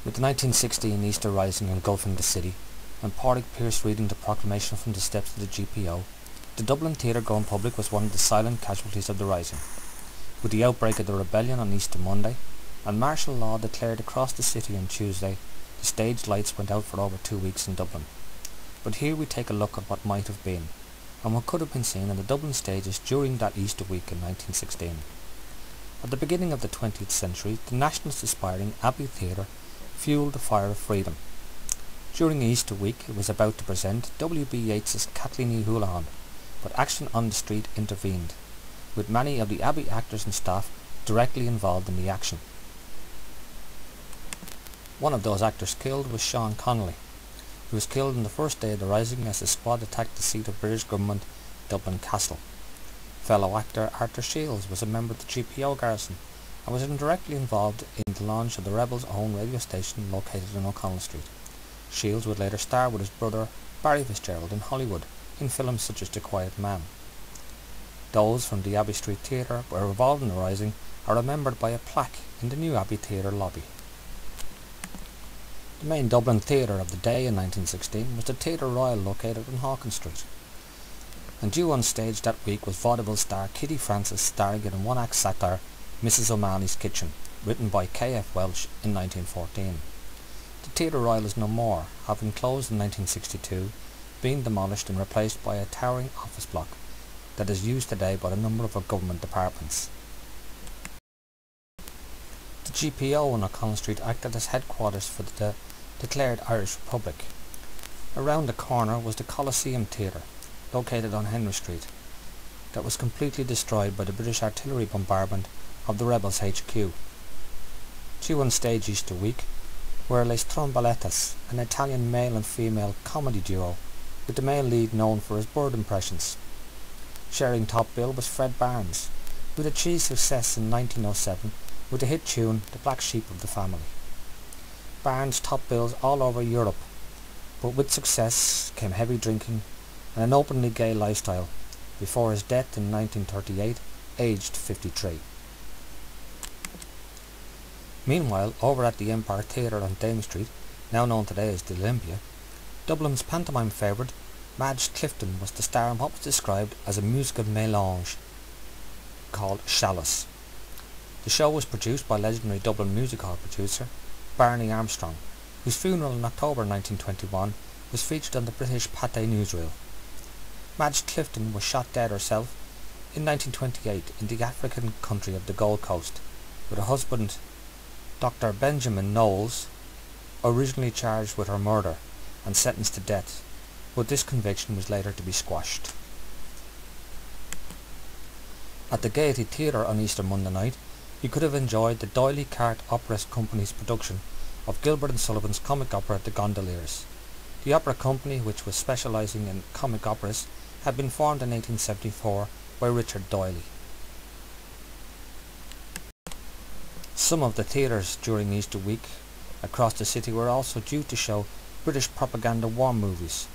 With the 1916 Easter Rising engulfing the city, and Pádraig Pearse reading the proclamation from the steps of the GPO, the Dublin Theatre going public was one of the silent casualties of the Rising. With the outbreak of the rebellion on Easter Monday, and martial law declared across the city on Tuesday, the stage lights went out for over 2 weeks in Dublin. But here we take a look at what might have been, and what could have been seen on the Dublin stages during that Easter week in 1916. At the beginning of the 20th century, the nationalist aspiring Abbey Theatre fueled the fire of freedom. During Easter week it was about to present W.B. Yeats's Kathleen Ní Houlihan, but action on the street intervened, with many of the Abbey actors and staff directly involved in the action. One of those actors killed was Sean Connolly, who was killed on the first day of the Rising as the squad attacked the seat of British government, Dublin Castle. Fellow actor Arthur Shields was a member of the GPO garrison and was indirectly involved in the launch of the rebels' own radio station located on O'Connell Street. Shields would later star with his brother Barry Fitzgerald in Hollywood in films such as The Quiet Man. Those from the Abbey Street Theatre were involved in the Rising are remembered by a plaque in the new Abbey Theatre lobby. The main Dublin theatre of the day in 1916 was the Theatre Royal located on Hawkins Street. And due on stage that week was vaudeville star Kitty Francis starring in a one-act satire Mrs. O'Malley's Kitchen, written by K.F. Welsh in 1914. The Theatre Royal is no more, having closed in 1962, being demolished and replaced by a towering office block that is used today by a number of our government departments. The GPO on O'Connell Street acted as headquarters for the declared Irish Republic. Around the corner was the Coliseum Theatre, located on Henry Street, that was completely destroyed by the British artillery bombardment of the rebels' HQ. Due on stage Easter week were Les Trombolettas, an Italian male and female comedy duo, with the male lead known for his bird impressions. Sharing top bill was Fred Barnes, who had achieved success in 1907 with the hit tune The Black Sheep of the Family. Barnes topped bills all over Europe, but with success came heavy drinking and an openly gay lifestyle before his death in 1938, aged 53. Meanwhile, over at the Empire Theatre on Dame Street, now known today as the Olympia, Dublin's pantomime favourite, Madge Clifton, was the star in what was described as a musical mélange called Chalice. The show was produced by legendary Dublin music hall producer Barney Armstrong, whose funeral in October 1921 was featured on the British Pate newsreel. Madge Clifton was shot dead herself in 1928 in the African country of the Gold Coast, with her husband, Dr. Benjamin Knowles, originally charged with her murder and sentenced to death, but this conviction was later to be squashed. At the Gaiety Theatre on Easter Monday night, you could have enjoyed the D'Oyly Carte Opera Company's production of Gilbert and Sullivan's comic opera The Gondoliers. The opera company, which was specialising in comic operas, had been formed in 1874 by Richard D'Oyly. Some of the theatres during Easter week across the city were also due to show British propaganda war movies,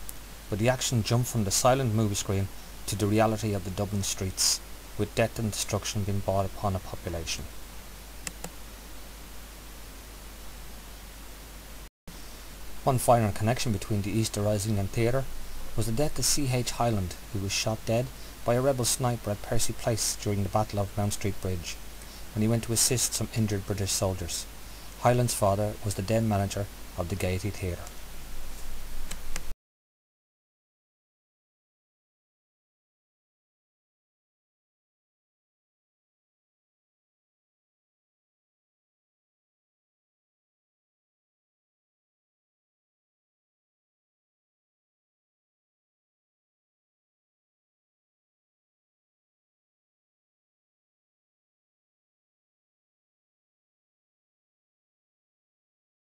but the action jumped from the silent movie screen to the reality of the Dublin streets, with death and destruction being brought upon a population. One final connection between the Easter Rising and theatre was the death of C.H. Hyland, who was shot dead by a rebel sniper at Percy Place during the Battle of Mount Street Bridge, when he went to assist some injured British soldiers. Hyland's father was the then manager of the Gaiety Theatre.